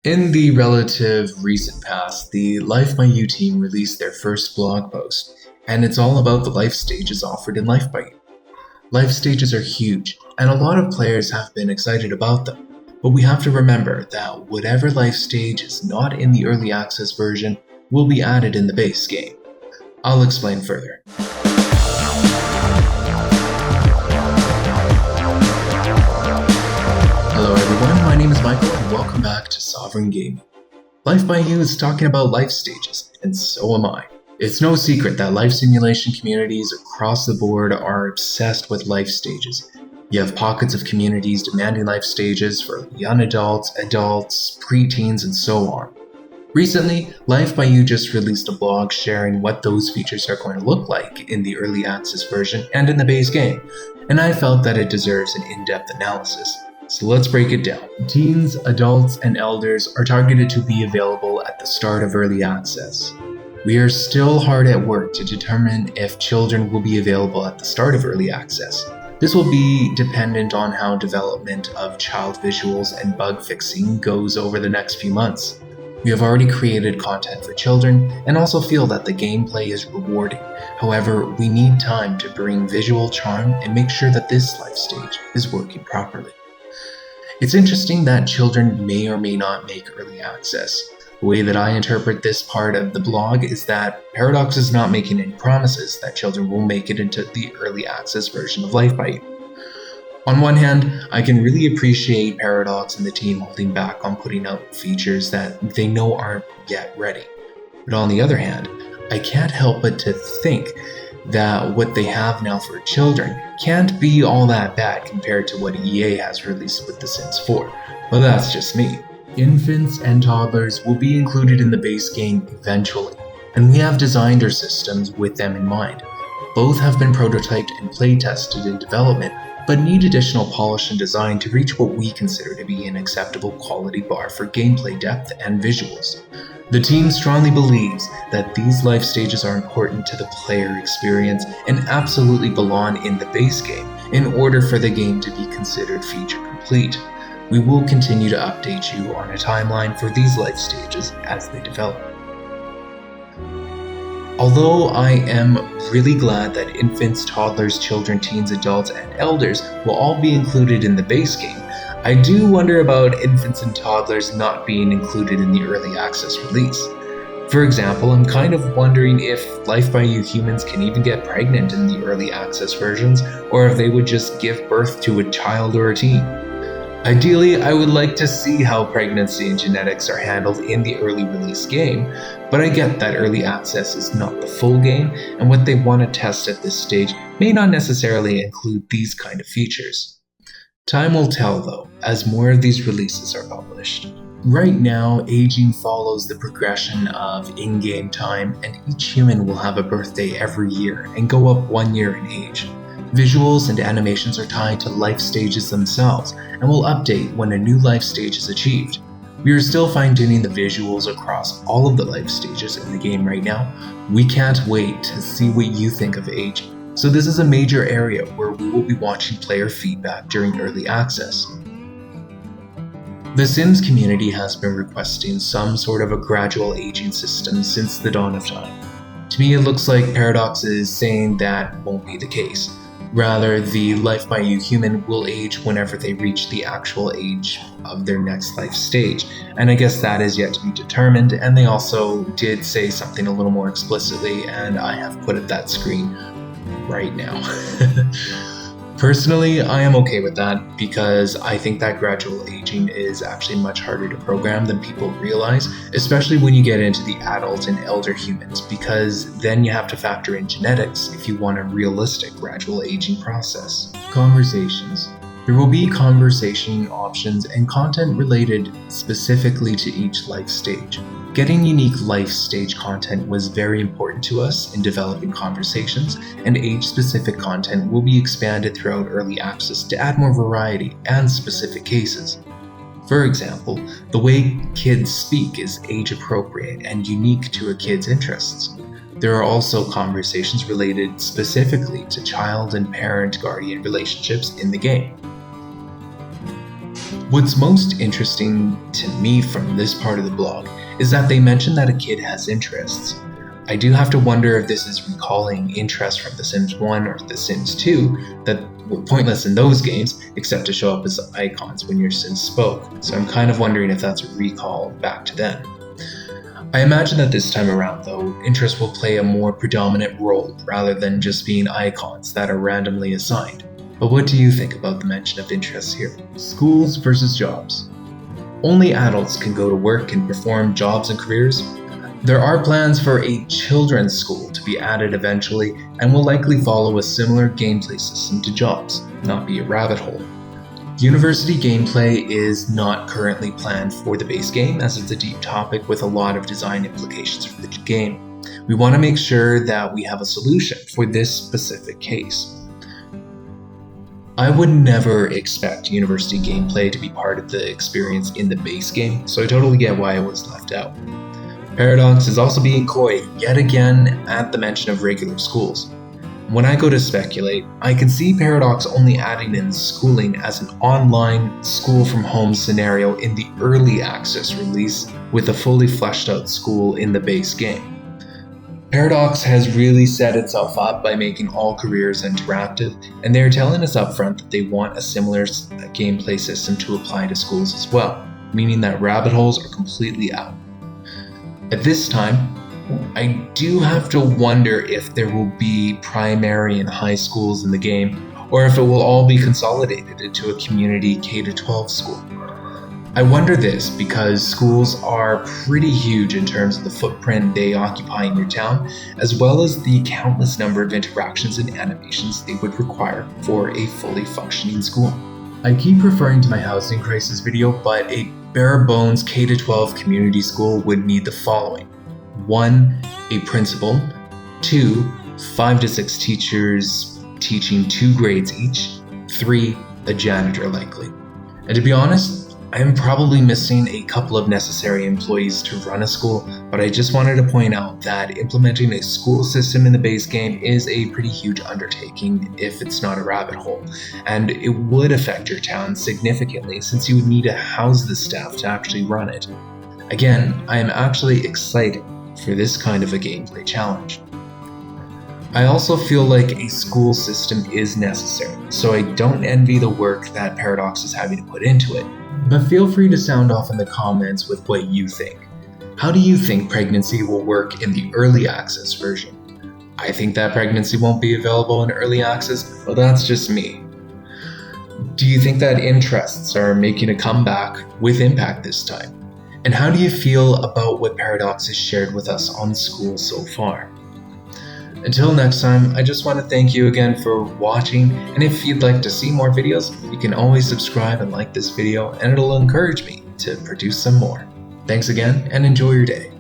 In the relative recent past, the Life by You team released their first blog post, and it's all about the life stages offered in Life by You. Life stages are huge, and a lot of players have been excited about them, but we have to remember that whatever life stage is not in the early access version will be added in the base game. I'll explain further. Hello everyone, my name is Michael and welcome back to Sovereign Gaming. Life by You is talking about life stages, and so am I. It's no secret that life simulation communities across the board are obsessed with life stages. You have pockets of communities demanding life stages for young adults, preteens, and so on. Recently, Life by You just released a blog sharing what those features are going to look like in the early access version and in the base game, and I felt that it deserves an in-depth analysis. So let's break it down. Teens, adults, and elders are targeted to be available at the start of early access. We are still hard at work to determine if children will be available at the start of early access. This will be dependent on how development of child visuals and bug fixing goes over the next few months. We have already created content for children and also feel that the gameplay is rewarding. However, we need time to bring visual charm and make sure that this life stage is working properly. It's interesting that children may or may not make early access. The way that I interpret this part of the blog is that Paradox is not making any promises that children will make it into the early access version of Life by You. On one hand, I can really appreciate Paradox and the team holding back on putting out features that they know aren't yet ready. But on the other hand, I can't help but to think that what they have now for children can't be all that bad compared to what EA has released with The Sims 4. But that's just me. Infants and toddlers will be included in the base game eventually, and we have designed our systems with them in mind. Both have been prototyped and play-tested in development, but need additional polish and design to reach what we consider to be an acceptable quality bar for gameplay depth and visuals. The team strongly believes that these life stages are important to the player experience and absolutely belong in the base game in order for the game to be considered feature complete. We will continue to update you on a timeline for these life stages as they develop. Although I am really glad that infants, toddlers, children, teens, adults, and elders will all be included in the base game, I do wonder about infants and toddlers not being included in the early access release. For example, I'm kind of wondering if Life by You humans can even get pregnant in the early access versions, or if they would just give birth to a child or a teen. Ideally, I would like to see how pregnancy and genetics are handled in the early release game, but I get that early access is not the full game, and what they want to test at this stage may not necessarily include these kind of features. Time will tell though, as more of these releases are published. Right now, aging follows the progression of in-game time, and each human will have a birthday every year and go up 1 year in age. Visuals and animations are tied to life stages themselves and will update when a new life stage is achieved. We are still fine-tuning the visuals across all of the life stages in the game right now. We can't wait to see what you think of age. So this is a major area where we will be watching player feedback during early access. The Sims community has been requesting some sort of a gradual aging system since the dawn of time. To me, it looks like Paradox is saying that won't be the case. Rather, the Life by You human will age whenever they reach the actual age of their next life stage, and I guess that is yet to be determined, and they also did say something a little more explicitly, and I have put up that screen right now. Personally, I am okay with that because I think that gradual aging is actually much harder to program than people realize, especially when you get into the adult and elder humans, because then you have to factor in genetics if you want a realistic gradual aging process. Conversations. There will be conversation options and content related specifically to each life stage. Getting unique life stage content was very important to us in developing conversations, and age-specific content will be expanded throughout early access to add more variety and specific cases. For example, the way kids speak is age-appropriate and unique to a kid's interests. There are also conversations related specifically to child and parent-guardian relationships in the game. What's most interesting to me from this part of the blog is that they mention that a kid has interests. I do have to wonder if this is recalling interests from The Sims 1 or The Sims 2 that were pointless in those games except to show up as icons when your Sims spoke. So I'm kind of wondering if that's a recall back to then. I imagine that this time around, though, interests will play a more predominant role rather than just being icons that are randomly assigned. But what do you think about the mention of interests here? Schools versus jobs. Only adults can go to work and perform jobs and careers. There are plans for a children's school to be added eventually and will likely follow a similar gameplay system to jobs, not be a rabbit hole. University gameplay is not currently planned for the base game, as it's a deep topic with a lot of design implications for the game. We want to make sure that we have a solution for this specific case. I would never expect university gameplay to be part of the experience in the base game, so I totally get why it was left out. Paradox is also being coy yet again at the mention of regular schools. When I go to speculate, I can see Paradox only adding in schooling as an online school from home scenario in the early access release with a fully fleshed out school in the base game. Paradox has really set itself up by making all careers interactive, and they're telling us upfront that they want a similar gameplay system to apply to schools as well, meaning that rabbit holes are completely out. At this time, I do have to wonder if there will be primary and high schools in the game, or if it will all be consolidated into a community K-12 school. I wonder this because schools are pretty huge in terms of the footprint they occupy in your town, as well as the countless number of interactions and animations they would require for a fully functioning school. I keep referring to my housing crisis video, but a bare bones K-12 community school would need the following. 1. A principal. 2. 5 to 6 teachers teaching 2 grades each. 3. A janitor likely. And to be honest, I am probably missing a couple of necessary employees to run a school, but I just wanted to point out that implementing a school system in the base game is a pretty huge undertaking if it's not a rabbit hole, and it would affect your town significantly since you would need to house the staff to actually run it. Again, I am actually excited for this kind of a gameplay challenge. I also feel like a school system is necessary, so I don't envy the work that Paradox is having to put into it. But feel free to sound off in the comments with what you think. How do you think pregnancy will work in the early access version? I think that pregnancy won't be available in early access, but that's just me. Do you think that interests are making a comeback with impact this time? And how do you feel about what Paradox has shared with us on school so far? Until next time, I just want to thank you again for watching, and if you'd like to see more videos, you can always subscribe and like this video, and it'll encourage me to produce some more. Thanks again, and enjoy your day.